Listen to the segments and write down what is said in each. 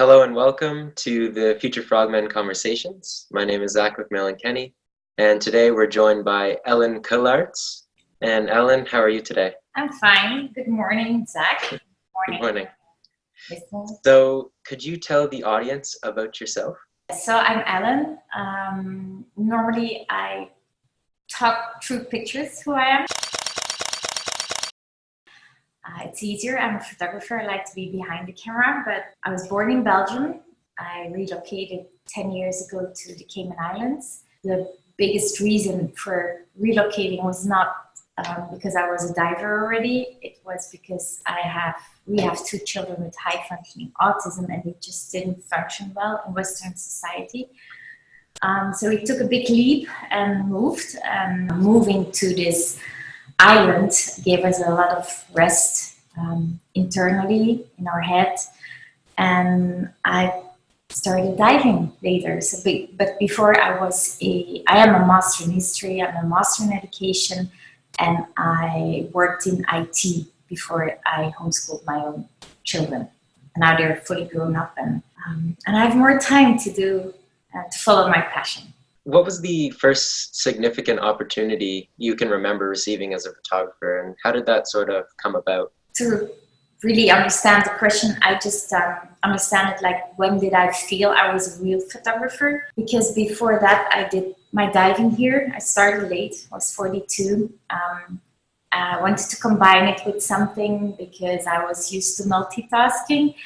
Hello and welcome to the Future Frogmen Conversations. My name is Zach McMillan-Kenny, and today we're joined by Ellen Cuylaerts. And Ellen, how are you today? I'm fine. Good morning, Zach. Good Good morning. morning. So, could you tell the audience about yourself? So I'm Ellen. Normally I talk through pictures who I am. It's easier. I'm a photographer. I like to be behind the camera, but I was born in Belgium. I relocated 10 years ago to the Cayman Islands. The biggest reason for relocating was not because I was a diver already. It was because we have two children with high functioning autism, and they just didn't function well in Western society. So we took a big leap and moved. Moving to this island gave us a lot of rest internally in our head, and I started diving later. But before I am a master in history, I'm a master in education, and I worked in IT before I homeschooled my own children. And now they're fully grown up, and I have more time to follow my passion. What was the first significant opportunity you can remember receiving as a photographer, and how did that sort of come about? To really understand the question, I just understand it like, when did I feel I was a real photographer? Because before that, I did my diving here. I started late. I was 42. I wanted to combine it with something because I was used to multitasking.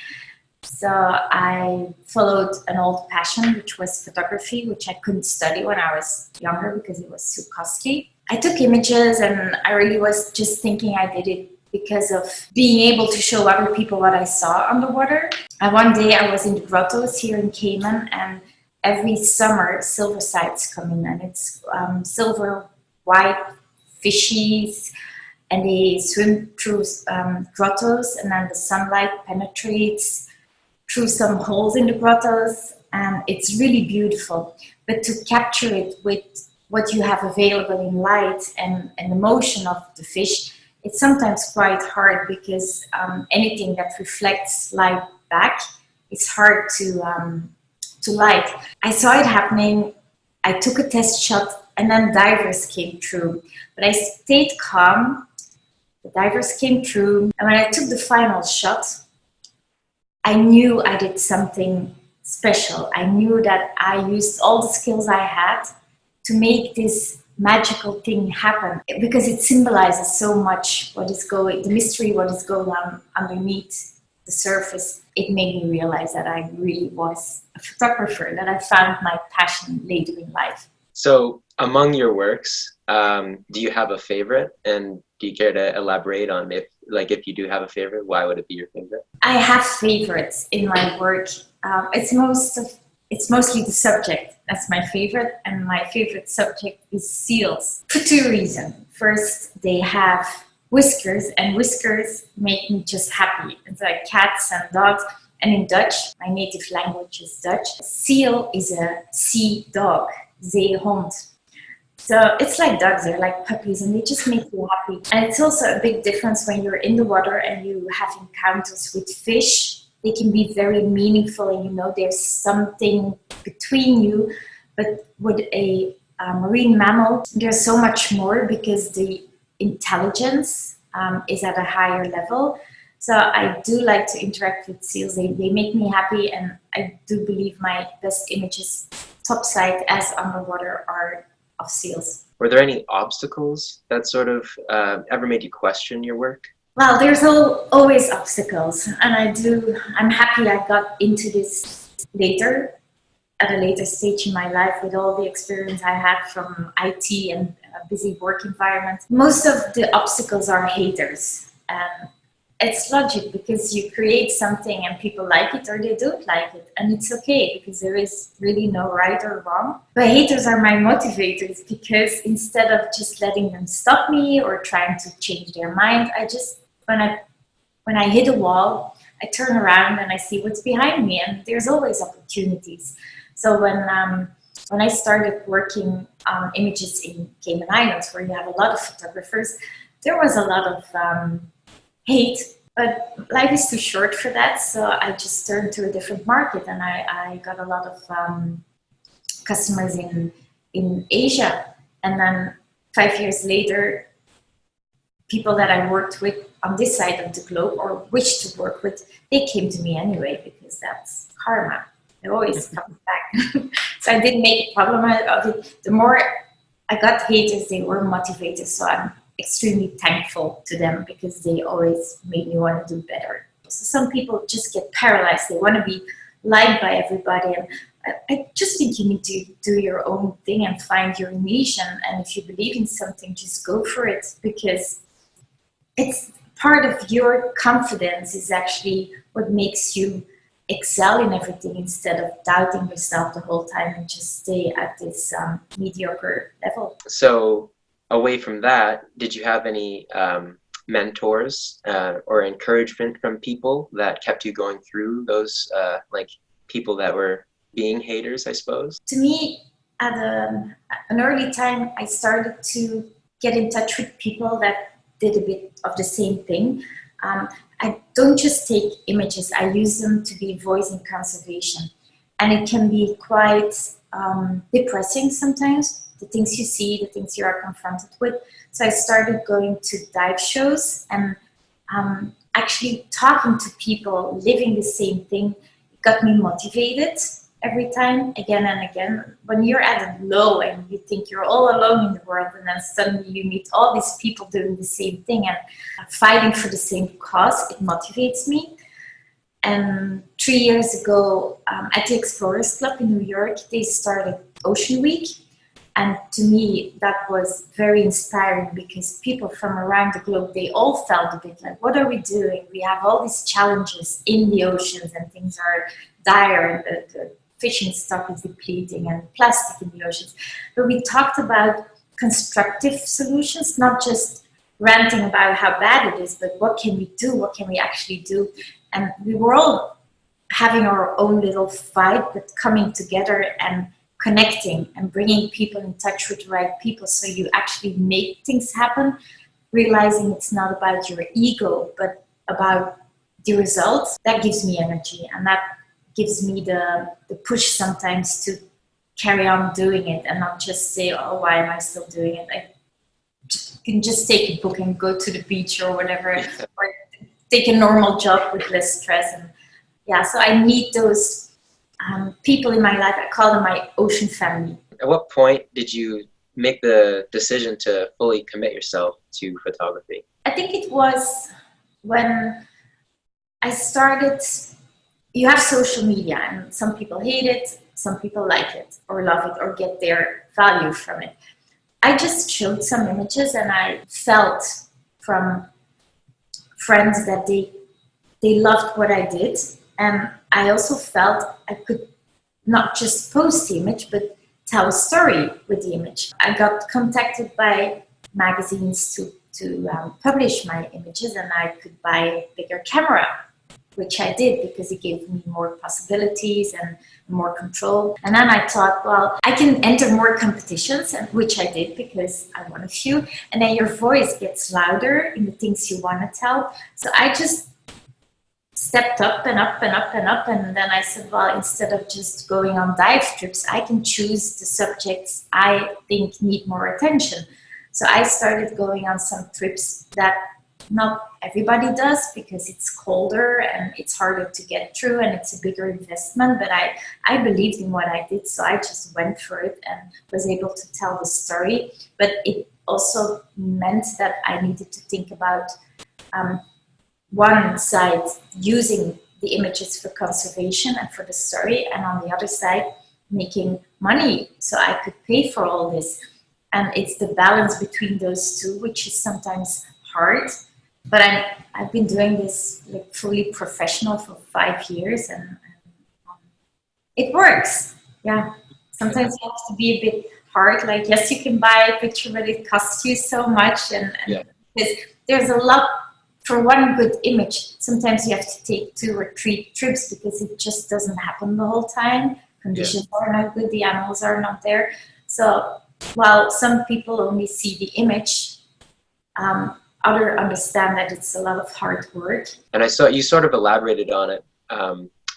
So I followed an old passion, which was photography, which I couldn't study when I was younger because it was too costly. I took images, and I really was just thinking I did it because of being able to show other people what I saw underwater. And one day I was in the grottos here in Cayman, and every summer silver sites come in, and it's silver white fishies, and they swim through grottos, and then the sunlight penetrates through some holes in the grottos, and it's really beautiful. But to capture it with what you have available in light and the motion of the fish, it's sometimes quite hard because anything that reflects light back is hard to light. I saw it happening. I took a test shot, and then divers came through. But I stayed calm. The divers came through, and when I took the final shot, I knew I did something special. I knew that I used all the skills I had to make this magical thing happen, because it symbolizes so much the mystery, what is going on underneath the surface. It made me realize that I really was a photographer, that I found my passion later in life. So, among your works, do you have a favorite? And do you care to elaborate on if you do have a favorite, why would it be your favorite? I have favorites in my work. It's mostly the subject. That's my favorite, and my favorite subject is seals for two reasons. First, they have whiskers, and whiskers make me just happy. It's like cats and dogs. And in Dutch, my native language is Dutch, seal is a sea dog, zeehond. So it's like dogs, they're like puppies, and they just make you happy. And it's also a big difference when you're in the water and you have encounters with fish. They can be very meaningful, and there's something between you. But with a marine mammal, there's so much more because the intelligence is at a higher level. So I do like to interact with seals. They make me happy, and I do believe my best images topside as underwater are of seals. Were there any obstacles that sort of ever made you question your work? Well, there's always obstacles, and I'm happy I got into this at a later stage in my life, with all the experience I had from IT and a busy work environment. Most of the obstacles are haters. It's logic, because you create something and people like it or they don't like it, and it's okay, because there is really no right or wrong. But haters are my motivators, because instead of just letting them stop me or trying to change their mind, when I hit a wall, I turn around and I see what's behind me, and there's always opportunities. So when I started working on images in Cayman Islands, where you have a lot of photographers, there was a lot of hate, but life is too short for that, so I just turned to a different market, and I got a lot of customers in Asia, and then 5 years later, people that I worked with on this side of the globe or wish to work with, they came to me anyway because that's karma. It always comes back. So I didn't make a problem out of it. The more I got haters, they were motivated. So I'm extremely thankful to them because they always made me want to do better. So some people just get paralyzed. They want to be liked by everybody. And I just think you need to do your own thing and find your niche. And if you believe in something, just go for it, because it's part of your confidence is actually what makes you excel in everything, instead of doubting yourself the whole time and just stay at this mediocre level. So away from that, did you have any mentors or encouragement from people that kept you going through those like people that were being haters, I suppose? To me, at an early time, I started to get in touch with people that did a bit of the same thing. I don't just take images, I use them to be voice in conservation. And it can be quite depressing sometimes, the things you see, the things you are confronted with. So I started going to dive shows and actually talking to people living the same thing. It got me motivated every time, again and again. When you're at a low and you think you're all alone in the world, and then suddenly you meet all these people doing the same thing and fighting for the same cause, it motivates me. And 3 years ago, at the Explorers Club in New York, they started Ocean Week. And to me, that was very inspiring, because people from around the globe, they all felt a bit like, what are we doing? We have all these challenges in the oceans and things are dire, and the fishing stock is depleting and plastic in the oceans. But we talked about constructive solutions, not just ranting about how bad it is, but what can we do? What can we actually do? And we were all having our own little fight, but coming together and connecting and bringing people in touch with the right people, so you actually make things happen, realizing it's not about your ego, but about the results. That gives me energy, and that gives me the push sometimes to carry on doing it and not just say, oh, why am I still doing it? I can just take a book and go to the beach or whatever, or take a normal job with less stress. And yeah, so I need those people in my life. I call them my ocean family. At what point did you make the decision to fully commit yourself to photography? I think it was when I started. You have social media, and some people hate it, some people like it or love it or get their value from it. I just showed some images, and I felt from friends that they loved what I did. And I also felt I could not just post the image, but tell a story with the image. I got contacted by magazines to publish my images, and I could buy a bigger camera, which I did because it gave me more possibilities and more control. And then I thought, well, I can enter more competitions, and which I did because I won a few. And then your voice gets louder in the things you want to tell. So I just stepped up and up and up and up. And then I said, well, instead of just going on dive trips, I can choose the subjects I think need more attention. So I started going on some trips that not everybody does, because it's colder and it's harder to get through and it's a bigger investment. But I believed in what I did, so I just went for it and was able to tell the story. But it also meant that I needed to think about one side using the images for conservation and for the story, and on the other side making money so I could pay for all this. And it's the balance between those two, which is sometimes hard. But I've been doing this like fully professional for 5 years, and it works. Yeah. Sometimes you have to be a bit hard. Like, yes, you can buy a picture, but it costs you so much. And Yeah. there's a lot for one good image. Sometimes you have to take 2 or 3 trips because it just doesn't happen the whole time. Conditions are not good. The animals are not there. So while some people only see the image, others understand that it's a lot of hard work. And I saw you sort of elaborated on it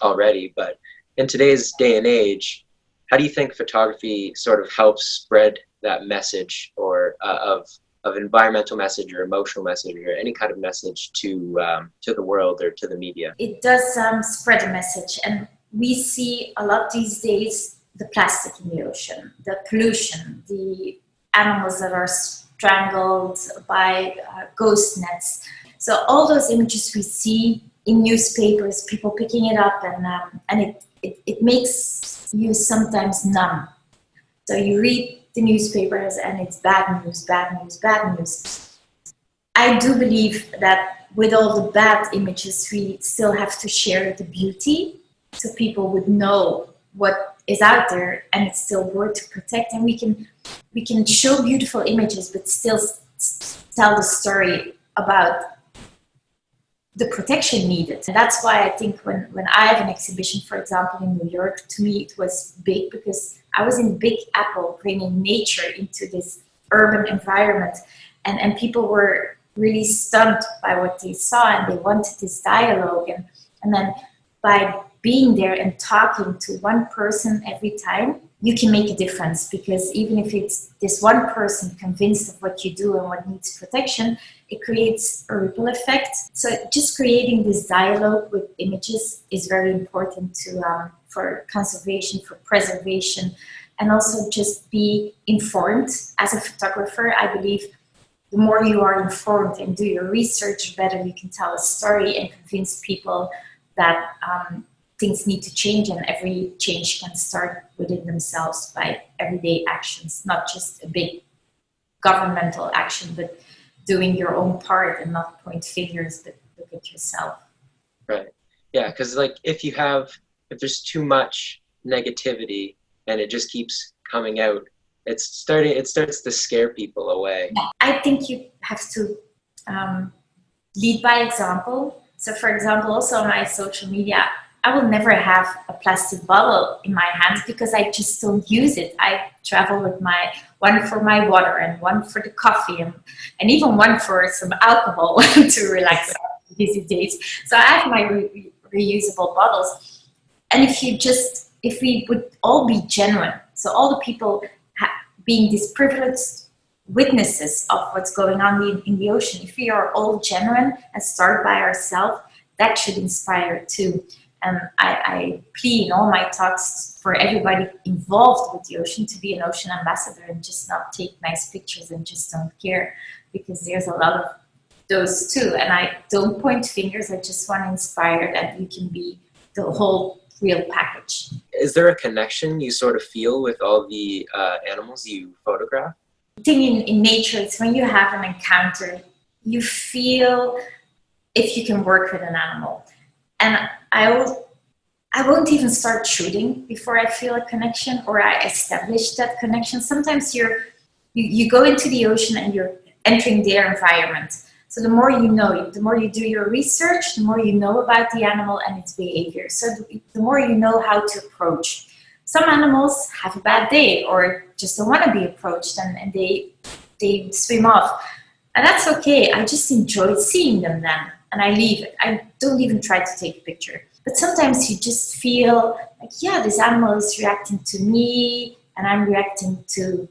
already, but in today's day and age, how do you think photography sort of helps spread that message or of environmental message or emotional message or any kind of message to the world or to the media? It does spread a message, and we see a lot these days the plastic in the ocean, the pollution, the animals that are strangled by ghost nets. So all those images we see in newspapers, people picking it up, and it makes you sometimes numb. So you read the newspapers and it's bad news, bad news, bad news. I do believe that with all the bad images, we still have to share the beauty so people would know what is out there and it's still worth to protect. And we can show beautiful images, but still tell the story about the protection needed. And that's why I think when I have an exhibition, for example, in New York, to me it was big because I was in Big Apple bringing nature into this urban environment. And people were really stunned by what they saw and they wanted this dialogue. And then by being there and talking to one person every time, you can make a difference, because even if it's this one person convinced of what you do and what needs protection, it creates a ripple effect. So just creating this dialogue with images is very important for conservation, for preservation, and also just be informed. As a photographer, I believe the more you are informed and do your research, the better you can tell a story and convince people that things need to change, and every change can start within themselves by everyday actions, not just a big governmental action, but doing your own part and not point fingers, but look at yourself. Right. Yeah, because like if there's too much negativity and it just keeps coming out, it starts to scare people away. I think you have to lead by example. So for example, also on my social media, I will never have a plastic bottle in my hands because I just don't use it. I travel with one for my water and one for the coffee and even one for some alcohol to relax on busy days. So I have my reusable bottles. And if we would all be genuine, so all the people being these privileged witnesses of what's going on in the ocean, if we are all genuine and start by ourselves, that should inspire too. And I plead in all my talks for everybody involved with the ocean to be an ocean ambassador and just not take nice pictures and just don't care, because there's a lot of those too. And I don't point fingers, I just want to inspire that you can be the whole real package. Is there a connection you sort of feel with all the animals you photograph? The thing in nature is when you have an encounter, you feel if you can work with an animal. And I won't even start shooting before I feel a connection or I establish that connection. Sometimes you go into the ocean and you're entering their environment. So the more you know, the more you do your research, the more you know about the animal and its behavior. So the more you know how to approach. Some animals have a bad day or just don't want to be approached and they swim off. And that's okay. I just enjoy seeing them then. And I leave it. I don't even try to take a picture. But sometimes you just feel like, yeah, this animal is reacting to me and I'm reacting to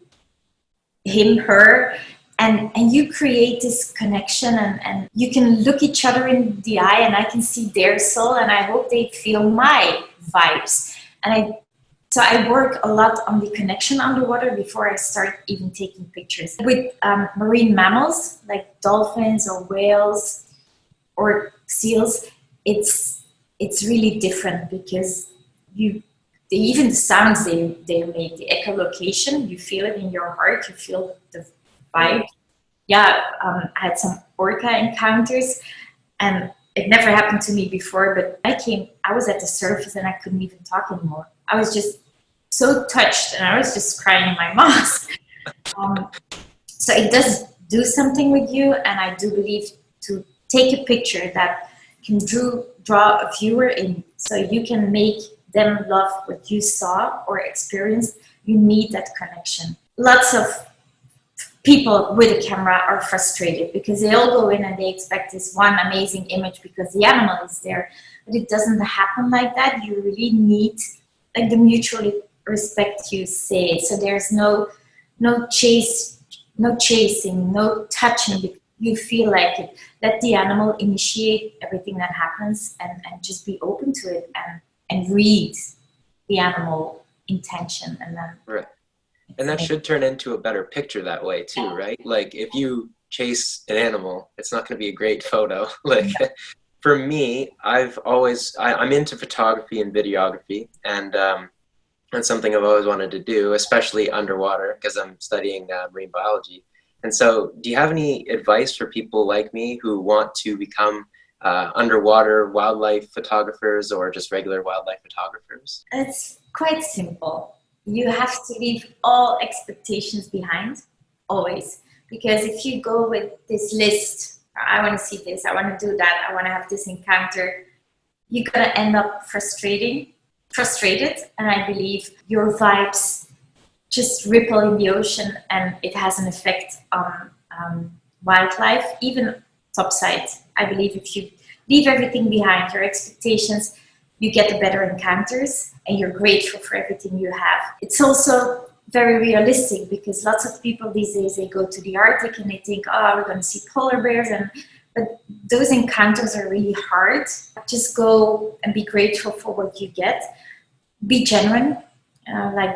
him, her. And you create this connection and you can look each other in the eye and I can see their soul and I hope they feel my vibes. So I work a lot on the connection underwater before I start even taking pictures. With marine mammals like dolphins or whales, or seals, it's really different because even the sounds they make, the echolocation, you feel it in your heart, you feel the vibe. Yeah, I had some orca encounters and it never happened to me before, but I was at the surface and I couldn't even talk anymore. I was just so touched and I was just crying in my mask. So it does do something with you, and I do believe to take a picture that can draw a viewer in so you can make them love what you saw or experienced. You need that connection. Lots of people with a camera are frustrated because they all go in and they expect this one amazing image because the animal is there. But it doesn't happen like that. You really need like the mutual respect you say. So there's no chasing, no touching because you feel like it. Let the animal initiate everything that happens and just be open to it and read the animal intention and then Right. And that should turn into a better picture that way too, right? Like if you chase an animal, it's not going to be a great photo. Like for me, I'm into photography and videography, and that's something I've always wanted to do, especially underwater because I'm studying marine biology. And so, do you have any advice for people like me who want to become underwater wildlife photographers or just regular wildlife photographers? it's quite simple. You have to leave all expectations behind, always. Because if you go with this list, I want to see this, I want to do that, I want to have this encounter, you're going to end up frustrated. And I believe your vibes just ripple in the ocean and it has an effect on wildlife, even topside. I believe if you leave everything behind, your expectations, you get the better encounters and you're grateful for everything you have. It's also very realistic because lots of people these days, they go to the Arctic and they think, oh, we're going to see polar bears. But those encounters are really hard. Just go and be grateful for what you get. Be genuine,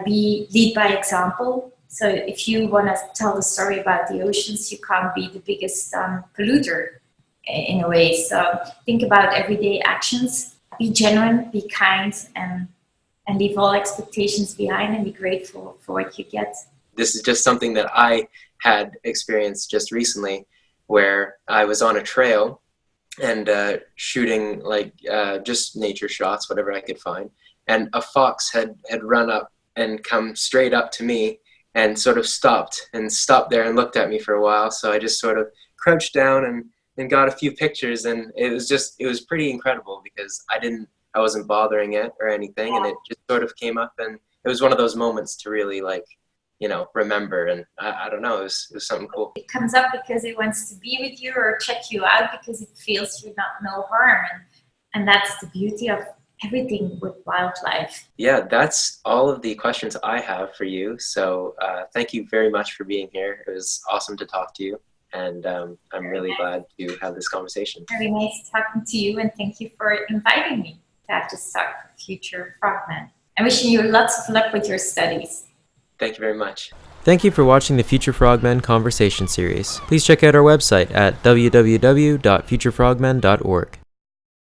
lead by example. So if you want to tell the story about the oceans, you can't be the biggest polluter in a way. So think about everyday actions. Be genuine, be kind, and leave all expectations behind and be grateful for what you get. This is just something that I had experienced just recently, where I was on a trail and shooting just nature shots, whatever I could find. And a fox had run up and come straight up to me and sort of stopped there and looked at me for a while. So I just sort of crouched down and got a few pictures, and it was pretty incredible because I wasn't bothering it or anything, and it just sort of came up, and it was one of those moments to really remember, and I don't know, it was something cool. It comes up because it wants to be with you or check you out because it feels you're not no harm, and that's the beauty of everything with wildlife. Yeah, that's all of the questions I have for you. So thank you very much for being here. It was awesome to talk to you, and I'm really glad to have this conversation. Very nice talking to you, and thank you for inviting me to have this talk for Future Frogmen. I'm wishing you lots of luck with your studies. Thank you very much. Thank you for watching the Future Frogmen Conversation series. Please check out our website at www.futurefrogmen.org.